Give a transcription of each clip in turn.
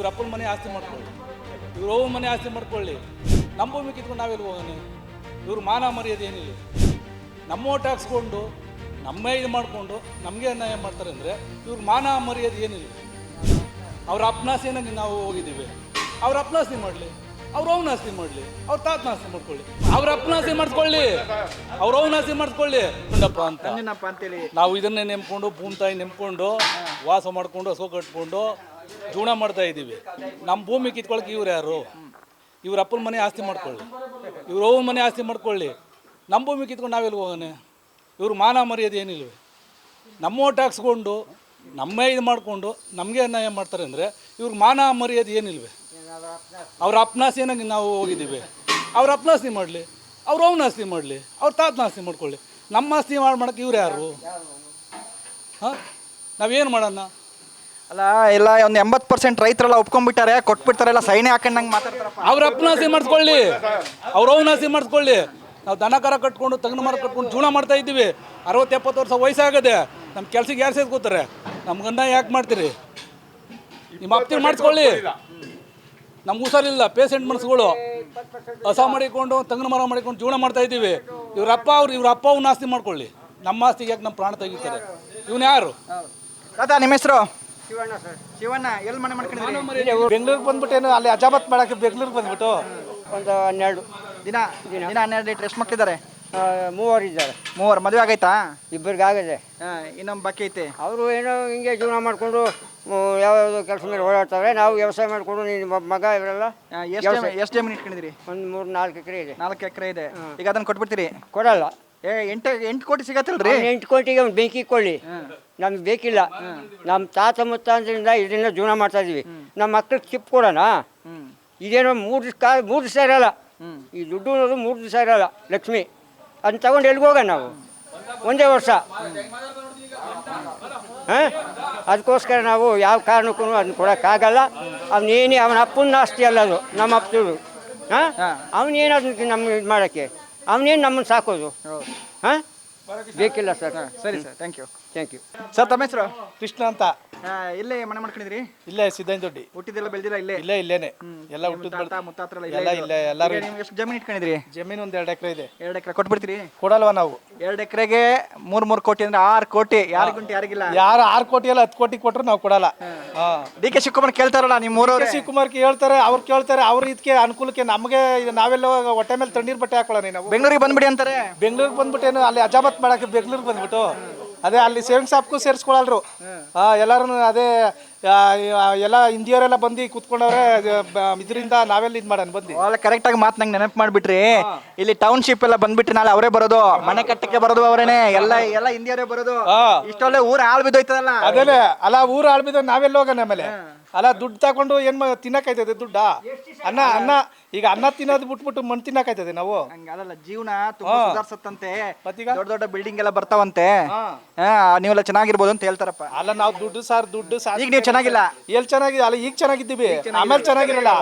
ಇವ್ರ ಅಪ್ಪನ ಮನೆ ಆಸ್ತಿ ಮಾಡ್ಕೊಳ್ಳಿ, ಇವ್ರ ಅವ್ವ ಮನೆ ಆಸ್ತಿ ಮಾಡ್ಕೊಳ್ಳಿ. ನಮ್ಮ ಭೂಮಿ ಕಿತ್ಕೊಂಡು ನಾವೆಲ್ಲಿ ಹೋಗೋಣ? ಇವ್ರ ಮಾನ ಮರ್ಯಾದೆ ಏನಿಲ್ಲ. ನಮ್ಮ ಓಟ್ ಹಾಕ್ಸ್ಕೊಂಡು ನಮ್ಮ ಇದು ಮಾಡಿಕೊಂಡು ನಮಗೆ ಅನ್ಯಾಯ ಮಾಡ್ತಾರೆ ಅಂದರೆ ಇವ್ರ ಮಾನ ಮರ್ಯಾದೆ ಏನಿಲ್ಲ. ಅವ್ರ ಅಪ್ಪನಾಸ್ತಿನಾಗ ನಾವು ಹೋಗಿದ್ದೀವಿ, ಅವ್ರ ಅಪ್ಪನಾಸ್ತಿ ಮಾಡಲಿ, ಅವ್ರ ಅವ್ನ ಆಸ್ತಿ ಮಾಡಲಿ, ಅವ್ರ ತಾತನ ಆಸ್ತಿ ಮಾಡ್ಕೊಳ್ಳಿ. ಅವ್ರ ಅಪ್ಪನಾಸ್ತಿ ಮಾಡಿಸ್ಕೊಳ್ಳಿ, ಅವ್ರ ಅವ್ನ ಆಸ್ತಿ ಮಾಡಿಸ್ಕೊಳ್ಳಿ. ಗುಂಡಪ್ಪ ಅಂತ ಅಂತೇಳಿ ನಾವು ಇದನ್ನೇ ನೆಮ್ಕೊಂಡು ಭೂಮಿ ತಾಯಿ ನೆಮ್ಕೊಂಡು ವಾಸ ಮಾಡಿಕೊಂಡು ಹಸು ಕಟ್ಕೊಂಡು ಜೀವನ ಮಾಡ್ತಾ ಇದ್ದೀವಿ. ನಮ್ಮ ಭೂಮಿ ಕಿತ್ಕೊಳಕ್ಕೆ ಇವ್ರು ಯಾರು? ಇವ್ರ ಅಪ್ಪನ ಮನೆ ಆಸ್ತಿ ಮಾಡ್ಕೊಳ್ಳಿ, ಇವ್ರ ಅವ್ನ ಮನೆ ಆಸ್ತಿ ಮಾಡ್ಕೊಳ್ಳಿ. ನಮ್ಮ ಭೂಮಿ ಕಿತ್ಕೊಂಡು ನಾವೆಲ್ಲಿ ಹೋಗೋಣ? ಇವ್ರ ಮಾನ ಮರ್ಯಾದೆ ಏನಿಲ್ವೇ? ನಮ್ಮ ಓಟ್ ಹಾಕ್ಸ್ಕೊಂಡು ನಮ್ಮ ಇದು ಮಾಡಿಕೊಂಡು ನಮಗೆ ಅನ್ಯಾಯ ಮಾಡ್ತಾರೆ ಅಂದರೆ ಇವ್ರ ಮಾನ ಮರ್ಯಾದೆ ಏನಿಲ್ವೇ? ಅವ್ರ ಅಪ್ಪನಾಸ್ತಿನಾಗ ನಾವು ಹೋಗಿದ್ದೀವಿ, ಅವ್ರ ಅಪ್ಪನಾಸ್ತಿ ಮಾಡಲಿ, ಅವ್ರ ಅವ್ನ ಆಸ್ತಿ ಮಾಡಲಿ, ಅವ್ರ ತಾತನ ಆಸ್ತಿ ಮಾಡ್ಕೊಳ್ಳಿ. ನಮ್ಮ ಆಸ್ತಿ ಮಾಡೋಕ್ಕೆ ಇವ್ರು ಯಾರು? ಹಾಂ, ನಾವೇನು ಮಾಡೋಣ? ಅಲ್ಲ, ಇಲ್ಲ ಒಂದು 80% ರೈತರೆಲ್ಲ ಒಪ್ಕೊಂಡ್ಬಿಟ್ಟಾರೆ, ಕೊಟ್ಬಿಡ್ತಾರೆಲ್ಲ, ಸೈನೆ ಹಾಕೊಂಡಂಗೆ ಮಾತಾಡ್ತಾರಪ್ಪ. ಅವ್ರ ಅಪ್ಪನಾಸ್ತಿ ಮಾಡಿಸ್ಕೊಳ್ಳಿ, ಅವ್ರ ಅವ್ನ ಆಸ್ತಿ ಮಾಡಿಸ್ಕೊಳ್ಳಿ. ನಾವು ದನ ಕರ ಕಟ್ಕೊಂಡು ತೆಂಗಿನ ಮರ ಕಟ್ಕೊಂಡು ಜೀವನ ಮಾಡ್ತಾ ಇದ್ದೀವಿ. 60-70 ವರ್ಷ ವಯಸ್ಸಾಗದೆ ನಮ್ಮ ಕೆಲ್ಸಕ್ಕೆ ಯಾರು ಸೇರ್ಕೋತಾರೆ? ನಮ್ಗನ್ನ ಯಾಕೆ ಮಾಡ್ತೀರಿ? ನಿಮ್ಮ ಅಪ್ತಿ ಮಾಡಿಸ್ಕೊಳ್ಳಿ. ನಮ್ಗೆ ಹುಷಾರಿಲ್ಲ, ಪೇಷಂಟ್ ಮನಸ್ಸುಗಳು ಹೊಸ ಮಾಡಿಕೊಂಡು ತೆಂಗಿನ ಮರ ಮಾಡಿಕೊಂಡು ಜೀವನ ಮಾಡ್ತಾ ಇದ್ದೀವಿ. ಇವ್ರ ಅಪ್ಪ ಅವ್ನ ಆಸ್ತಿ ಮಾಡ್ಕೊಳ್ಳಿ. ನಮ್ಮ ಆಸ್ತಿಗೆ ಯಾಕೆ ನಮ್ಮ ಪ್ರಾಣ ತೆಗಿತಾರೆ? ಇವನು ಯಾರು? ತಾತ, ನಿಮ್ಮ ಹೆಸರು? ಶಿವಣ್ಣ. ಎಲ್ಲಿ ಮನೆ ಮಾಡ್ಕೊಂಡಿದ್ದೀರಿ? ಬೆಂಗಳೂರಿಗೆ ಬಂದ್ಬಿಟ್ಟೇನು ಅಲ್ಲಿ ಅಜಾಬತ್ ಮಾಡಕ್ಕೆ ಬೆಂಗಳೂರಿಗೆ ಬಂದ್ಬಿಟ್ಟು ಒಂದು 12 ದಿನ 12 ಲೀಟ್ರ್. ಎಷ್ಟು ಮಕ್ಕಳಿದ್ದಾರೆ? 3 ಇದ್ದಾರೆ. 3. ಮದುವೆ ಆಗೈತಾ? ಇಬ್ಬರಿಗೆ ಆಗಿದೆ. ಇನ್ನೊಂದು ಬಾಕಿ ಐತೆ. ಅವರು ಏನೋ ಹಿಂಗೆ ಜೀವನ ಮಾಡಿಕೊಂಡು ಯಾವ್ಯಾವುದೋ ಕೆಲಸ ಮೇಲೆ ಓಡಾಡ್ತಾರೆ. ನಾವು ವ್ಯವಸಾಯ ಮಾಡಿಕೊಂಡು ನಿಮ್ಮ ಮಗ ಇವರೆಲ್ಲ ಎಷ್ಟು ಜಮೀನು ಇಟ್ಕೊಂಡಿದ್ದೀರಿ? ಒಂದು 3-4 ಎಕರೆ ಇದೆ. 4 ಎಕರೆ ಇದೆ. ಈಗ ಅದನ್ನು ಕೊಟ್ಬಿಡ್ತೀರಿ? ಕೊಡಲ್ಲ. 8 ಕೋಟಿ ಸಿಗತ್ತಲ್ರಿ? 8 ಕೋಟಿಗೆ ಒಂದು ಬೆಂಕಿ ಕೊಳ್ಳಿ, ನಮ್ಗೆ ಬೇಕಿಲ್ಲ. ನಮ್ಮ ತಾತ ಮುತ್ತಾಂದ್ರಿಂದ ಇದರಿಂದ ಜೀವನ ಮಾಡ್ತಾ ಇದೀವಿ. ನಮ್ಮ ಮಕ್ಳಿಗೆ ಚಿಪ್ ಕೊಡೋಣ? ಇದೇನೋ 3 ದಿವಸ ಇರಲ್ಲ. ಈ ದುಡ್ಡು ಅನ್ನೋದು 3 ದಿವಸ ಇರಲ್ಲ. ಲಕ್ಷ್ಮಿ ಅದನ್ನ ತಗೊಂಡು ಎಲ್ಲಿಗೆ ಹೋಗೋಣ ನಾವು? ಒಂದೇ ವರ್ಷ. ಹಾಂ, ಅದಕ್ಕೋಸ್ಕರ ನಾವು ಯಾವ ಕಾರಣಕ್ಕೂ ಅದನ್ನ ಕೊಡೋಕ್ಕಾಗಲ್ಲ. ಅವನೇನೇ ಅವನ ಅಪ್ಪನ ಆಸ್ತಿ ಅಲ್ಲ ಅದು, ನಮ್ಮ ಅಪ್ಪದು. ಹಾಂ, ಅವನೇನು ಅದಕ್ಕೆ ನಮ್ಮ ಇದು ಮಾಡೋಕ್ಕೆ, ಅವನೇನು ನಮ್ಮನ್ನು ಸಾಕೋದು? ಹಾಂ, ಬೇಕಿಲ್ಲ ಸರ್. ಸರಿ ಸರ್, ಥ್ಯಾಂಕ್ ಯು. ಸರ್, ತಮ್ಮ ಹೆಸರು? ಕೃಷ್ಣ ಅಂತ. ಇಲ್ಲೇ ಮನೆ ಮಾಡ್ಕೊಂಡಿದ್ದೀರಿ? ಇಲ್ಲೇ ಸಿದ್ದಯ್ಯನ ದೊಡ್ಡಿ. ಹುಟ್ಟಿದೆಲ್ಲ ಬೆಳೆದಿಲ್ಲ ಇಲ್ಲೇ? ಇಲ್ಲೇನೆ ಎಲ್ಲ ಹುಟ್ಟಿದ ಮುತ್ತಾತ್ರ ಎಲ್ಲ ಇಲ್ಲೇ. ಎಲ್ಲರೂ ನಿಮ್ಗೆ ಎಷ್ಟು ಜಮೀನು ಇಟ್ಕೊಂಡಿದ್ರಿ? ಜಮೀನು ಒಂದು 2 ಎಕರೆ ಇದೆ. 2 ಎಕರೆ ಕೊಟ್ಬಿಡ್ತೀರಿ? ಕೊಡಲ್ವಾ ನಾವು? 2 ಎಕರೆಗೆ 3 ಕೋಟಿ ಅಂದ್ರೆ 6 ಕೋಟಿ. ಯಾರಿಗುಂಟು ಯಾರಿಗಿಲ್ಲ? ಯಾರು 6 ಕೋಟಿ ಅಲ್ಲ 10 ಕೋಟಿ ಕೊಟ್ಟರು ನಾವು ಕೊಡಲ್ಲ. ಡಿ ಕೆ ಶಿವಕುಮಾರ್ ಕೇಳ್ತಾರಲ್ಲ, ನಿಮ್ಮ ಊರವ್ರು? ಶಿವಕುಮಾರ್ಗೆ ಹೇಳ್ತಾರೆ, ಅವ್ರು ಕೇಳ್ತಾರೆ. ಅವ್ರ ಇದಕ್ಕೆ ಅನುಕೂಲಕ್ಕೆ ನಮಗೆ ನಾವೆಲ್ಲ ಹೊಟ್ಟೆ ಮೇಲೆ ತಣ್ಣೀರು ಬಟ್ಟೆ ಹಾಕೊಳ್ಳೋಣ. ನಾವು ಬೆಂಗಳೂರಿಗೆ ಬಂದ್ಬಿಡಿ ಅಂತಾರೆ. ಬೆಂಗಳೂರಿಗೆ ಬಂದ್ಬಿಟ್ಟೇನು ಅಲ್ಲಿ ಅಜಾಬತ್ ಮಾಡಕ್ಕೆ ಬೆಂಗಳೂರಿಗೆ ಬಂದ್ಬಿಟ್ಟು ಅದೇ ಅಲ್ಲಿ ಸೇವಿಂಗ್ ಶಾಪ್ಗೂ ಸೇರಿಸ್ಕೊಳಲ್ರು. ಎಲ್ಲರೂ ಅದೇ ಎಲ್ಲ ಹಿಂದಿಯವರೆಲ್ಲ ಬಂದು ಕೂತ್ಕೊಂಡವ್ರೆ. ಇದರಿಂದ ನಾವೆಲ್ಲ ಇದು ಮಾಡೋಣ ಬಂದು. ಅಲ್ಲ, ಕರೆಕ್ಟಾಗಿ ಮಾತು ನಂಗೆ ನೆನಪು ಮಾಡಿಬಿಟ್ರಿ. ಇಲ್ಲಿ ಟೌನ್ಶಿಪ್ ಎಲ್ಲ ಬಂದ್ಬಿಟ್ಟು ನಾಳೆ ಅವರೇ ಬರೋದು, ಮನೆ ಕಟ್ಟಕ್ಕೆ ಬರೋದು ಅವರೇನೆ, ಎಲ್ಲ ಹಿಂದಿಯವರೇ ಬರೋದು. ಇಷ್ಟೊಳ್ಳೆ ಊರು ಹಾಳು ಬಿದ್ದೋಯ್ತದಲ್ಲ. ಅದೇನೆ ಅಲ್ಲ, ಊರು ಆಳ್ಬಿದ್ದು ನಾವೆಲ್ಲ ಹೋಗೋಣ. ಆಮೇಲೆ ಅಲ್ಲ, ದುಡ್ಡು ತಗೊಂಡು ಏನ್ ತಿನ್ನಕಾಯ್ತದೆ? ದುಡ್ಡ ಅನ್ನ ಈಗ ಅನ್ನ ತಿನ್ನೋದು ಬಿಟ್ಬಿಟ್ಟು ಮಣ್ಣು ತಿನ್ನಕಾಯ್ತದೆ ನಾವು? ಹಂಗಲ್ಲ, ಜೀವನ ತುಂಬಾ ಸುಧಾರ್ಸತ್ತಂತೆ. ದೊಡ್ಡ ದೊಡ್ಡ ಬಿಲ್ಡಿಂಗ್ ಎಲ್ಲ ಬರ್ತಾವಂತೆ. ನೀವೆಲ್ಲ ಚೆನ್ನಾಗಿರ್ಬೋದು ಅಂತ ಹೇಳ್ತಾರಪ್ಪ. ಅಲ್ಲ, ನಾವು ದುಡ್ಡು ಸಾರ್ ಈಗ ನೀವು ಚೆನ್ನಾಗಿಲ್ಲ. ಎಲ್ಲಿ ಚೆನ್ನಾಗಿದೆ? ಅಲ್ಲ, ಈಗ ಚೆನ್ನಾಗಿದ್ದೀವಿ, ಆಮೇಲೆ ಚೆನ್ನಾಗಿರಲ್ಲ.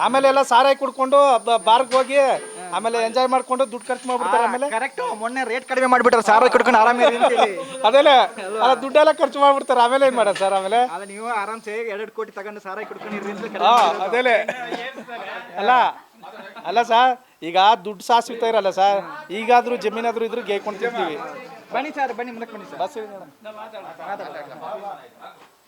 ಆಮೇಲೆ ಎಲ್ಲ ಸಾರಾಯಿ ಕುಡ್ಕೊಂಡು ಬಾರ್ಗ್ ಹೋಗಿ ಆಮೇಲೆ ಎಂಜಾಯ್ ಮಾಡ್ಕೊಂಡು ದುಡ್ಡು ಖರ್ಚು ಮಾಡ್ಬಿಡ್ತಾರೆ. ಆಮೇಲೆ ಕರೆಕ್ಟ್, ಮೊನ್ನೆ ರೇಟ್ ಕಡಿಮೆ ಮಾಡ್ಬಿಟ್ರೆ ಸಾರಾಯಿ ಕುಡ್ಕೊಂಡು ಆರಾಮಿರಿ ಅಂತೇಳಿ. ಅದೇನೆ, ಅಲ್ಲ ದುಡ್ಡೆಲ್ಲ ಖರ್ಚು ಮಾಡ್ಬಿಡ್ತಾರೆ. ಆಮೇಲೆ ಏನ್ ಮಾಡೋದು ಸರ್? ಆಮೇಲೆ ನೀವು ಆರಾಮ್ಸೆ 2 ಕೋಟಿ ತಗೊಂಡು ಸಾರಾಯಿ ಕುಡ್ಕೊಂಡಿರಿ. ಅದೇನೆ ಅಲ್ಲ ಸರ್, ಈಗ ದುಡ್ಡು ಸಹ ಸಿಗ್ತಾ ಇರಲ್ಲ ಸರ್. ಈಗಾದ್ರೂ ಜಮೀನಾದ್ರೂ ಇದ್ರು ಗೇಯ್ಕೊಂಡು ತಿಂತೀವಿ. ಬನ್ನಿ ಸರ್, ಬನ್ನಿ ಮುಂದಕ್ಕೆ ಬನ್ನಿ ಸರ್. ಬಸ್